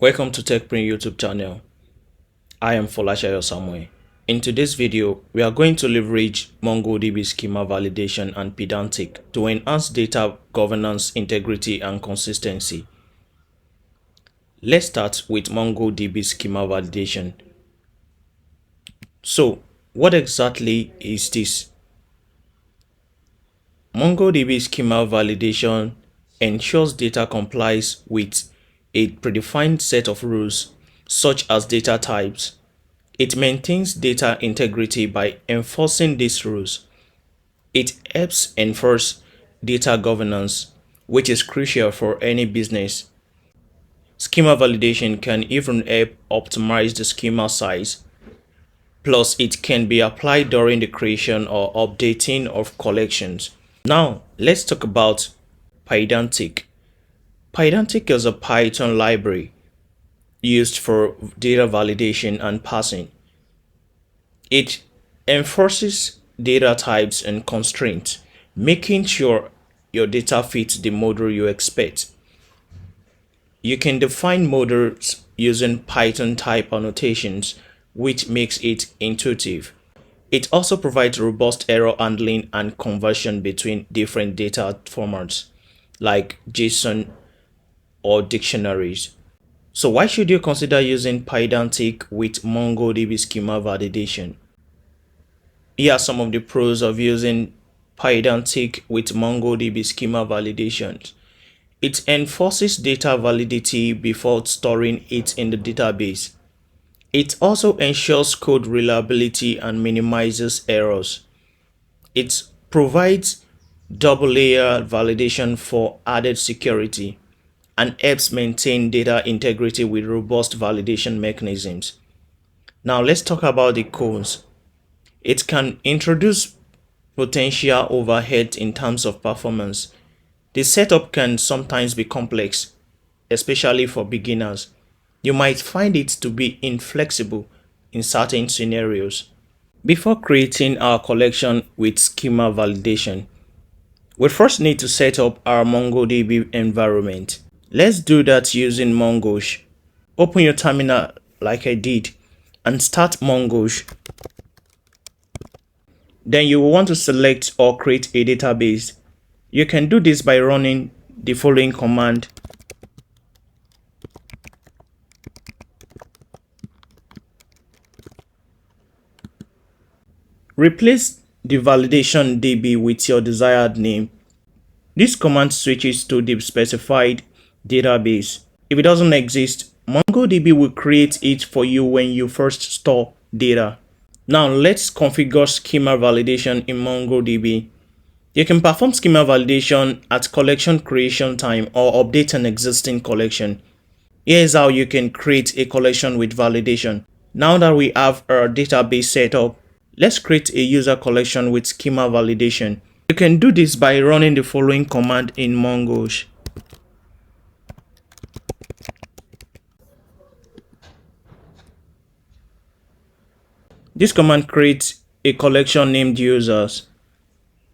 Welcome to TechPrint YouTube channel. I am Folashayo Samuel. In today's video, we are going to leverage MongoDB Schema validation and Pydantic to enhance data governance, integrity, and consistency. Let's start with MongoDB Schema validation. So, what exactly is this? MongoDB Schema validation ensures data complies with a predefined set of rules, such as data types. It maintains data integrity by enforcing these rules. It helps enforce data governance, which is crucial for any business. Schema validation can even help optimize the schema size. Plus, it can be applied during the creation or updating of collections. Now, let's talk about Pydantic. Pydantic is a Python library used for data validation and parsing. It enforces data types and constraints, making sure your data fits the model you expect. You can define models using Python type annotations, which makes it intuitive. It also provides robust error handling and conversion between different data formats, like JSON or dictionaries. So why should you consider using Pydantic with MongoDB Schema validation? Here are some of the pros of using Pydantic with MongoDB Schema validations. It enforces data validity before storing it in the database. It also ensures code reliability and minimizes errors. It provides double-layer validation for added security and helps maintain data integrity with robust validation mechanisms. Now let's talk about the cons. It can introduce potential overhead in terms of performance. The setup can sometimes be complex, especially for beginners. You might find it to be inflexible in certain scenarios. Before creating our collection with schema validation, we first need to set up our MongoDB environment. Let's do that using Mongosh. Open your terminal like I did and start Mongosh. Then you will want to select or create a database. You can do this by running the following command. Replace the validation DB with your desired name. This command switches to the specified database. If it doesn't exist, MongoDB will create it for you when you first store data. Now let's configure schema validation in MongoDB. You can perform schema validation at collection creation time or update an existing collection. Here's how you can create a collection with validation. Now that we have our database set up, let's create a user collection with schema validation. You can do this by running the following command in Mongosh. This command creates a collection named users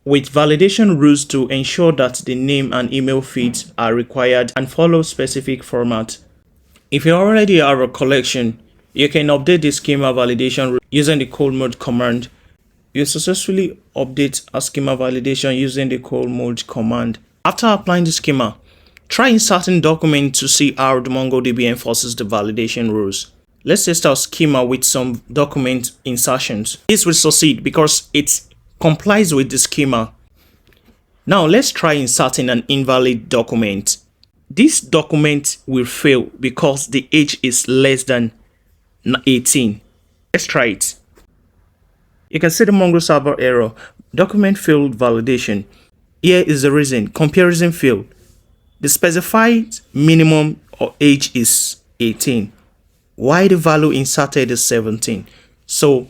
with validation rules to ensure that the name and email fields are required and follow specific format. If you already have a collection, you can update the schema validation using the cold mode command. You successfully update a schema validation using the cold mode command. After applying the schema, try inserting documents to see how the MongoDB enforces the validation rules. Let's test our schema with some document insertions. This will succeed because it complies with the schema. Now let's try inserting an invalid document. This document will fail because the age is less than 18. Let's try it. You can see the Mongo server error. Document failed validation. Here is the reason. Comparison failed. The specified minimum age is 18. Why the value inserted is 17. So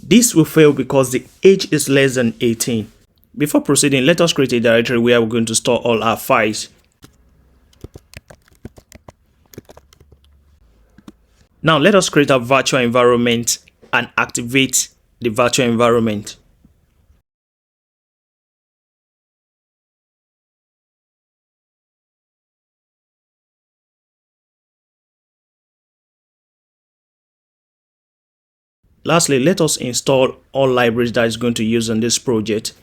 this will fail because the age is less than 18. Before proceeding, let us create a directory where we're going to store all our files. Now let us create a virtual environment and activate the virtual environment. Lastly, let us install all libraries that is going to use in this project.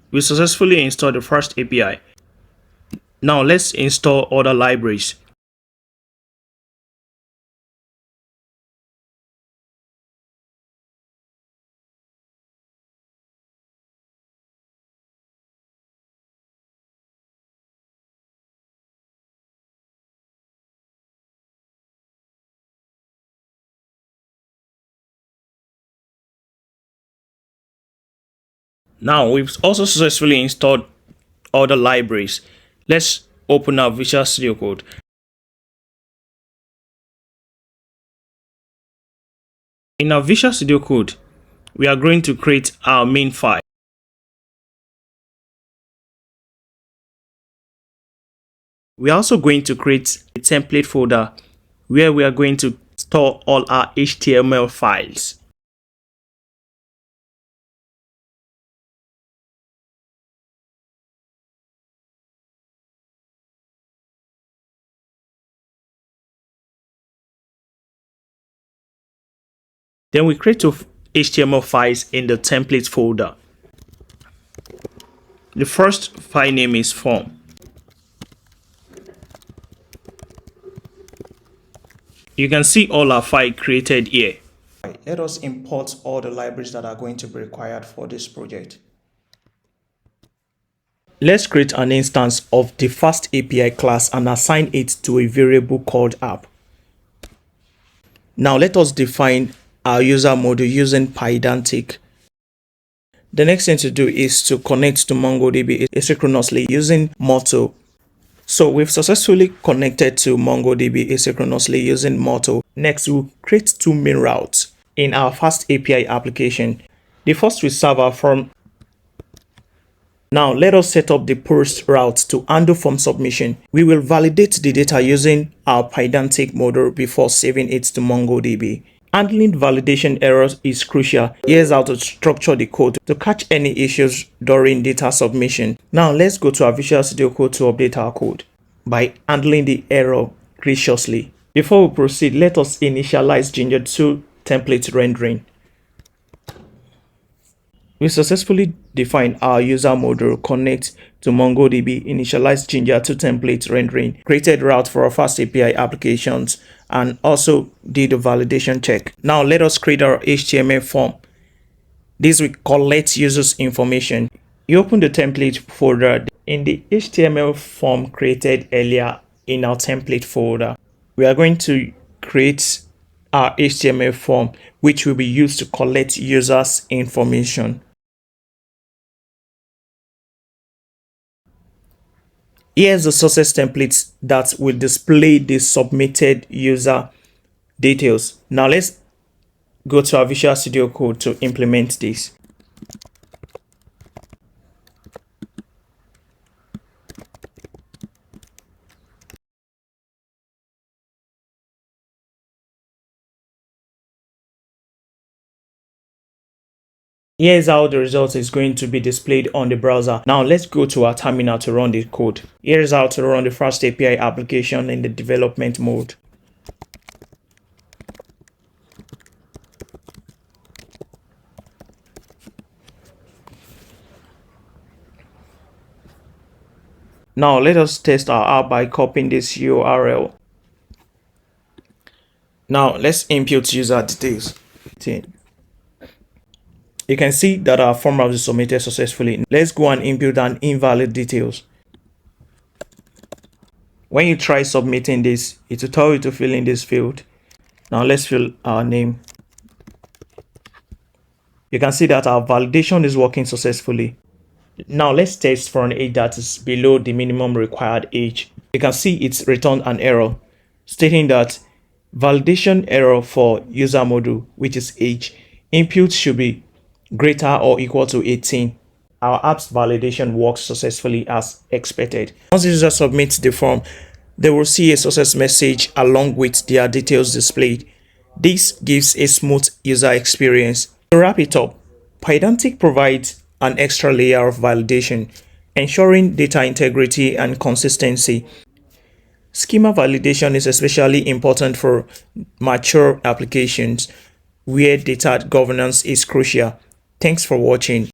We successfully installed the first API. Now let's install other libraries. Now we've also successfully installed other libraries. Let's open our Visual Studio Code. In our Visual Studio Code, we are going to create our main file. We are also going to create a template folder where we are going to store all our HTML files. Then we create two HTML files in the template folder. The first file name is form. You can see all our files created here. Let us import all the libraries that are going to be required for this project. Let's create an instance of the FastAPI class and assign it to a variable called app. Now let us define our user module using Pydantic. The next thing to do is to connect to MongoDB asynchronously using Moto. So we've successfully connected to MongoDB asynchronously using Moto. Next, we'll create two main routes in our FastAPI application. The first will serve our form. Now let us set up the post route to handle form submission. We will validate the data using our Pydantic module before saving it to MongoDB. Handling validation errors is crucial. Here's how to structure the code to catch any issues during data submission. Now let's go to our Visual Studio Code to update our code by handling the error graciously. Before we proceed, let us initialize Ginger 2 template rendering. We successfully defined our user module, connect to MongoDB, initialize Ginger 2 template rendering, created route for our FastAPI applications, and also did a validation check. Now let us create our HTML form. This will collect users' information. You open the template folder in the HTML form created earlier in our template folder. We are going to create our HTML form, which will be used to collect users' information. Here's the sources template that will display the submitted user details. Now let's go to our Visual Studio Code to implement this. Here's how the result is going to be displayed on the browser. Now let's go to our terminal to run the code. Here's how to run the FastAPI application in the development mode. Now let us test our app by copying this URL. Now let's input user details. You can see that our form has been submitted successfully. Let's go and input an invalid details. When you try submitting this, it will tell you to fill in this field. Now let's fill our name. You can see that our validation is working successfully. Now let's test for an age that is below the minimum required age. You can see it's returned an error stating that validation error for user module, which is age, input should be greater or equal to 18. Our app's validation works successfully as expected. Once the user submits the form, they will see a success message along with their details displayed. This gives a smooth user experience. To wrap it up, Pydantic provides an extra layer of validation. ensuring data integrity and consistency. Schema validation is especially important for mature applications where data governance is crucial. Thanks for watching.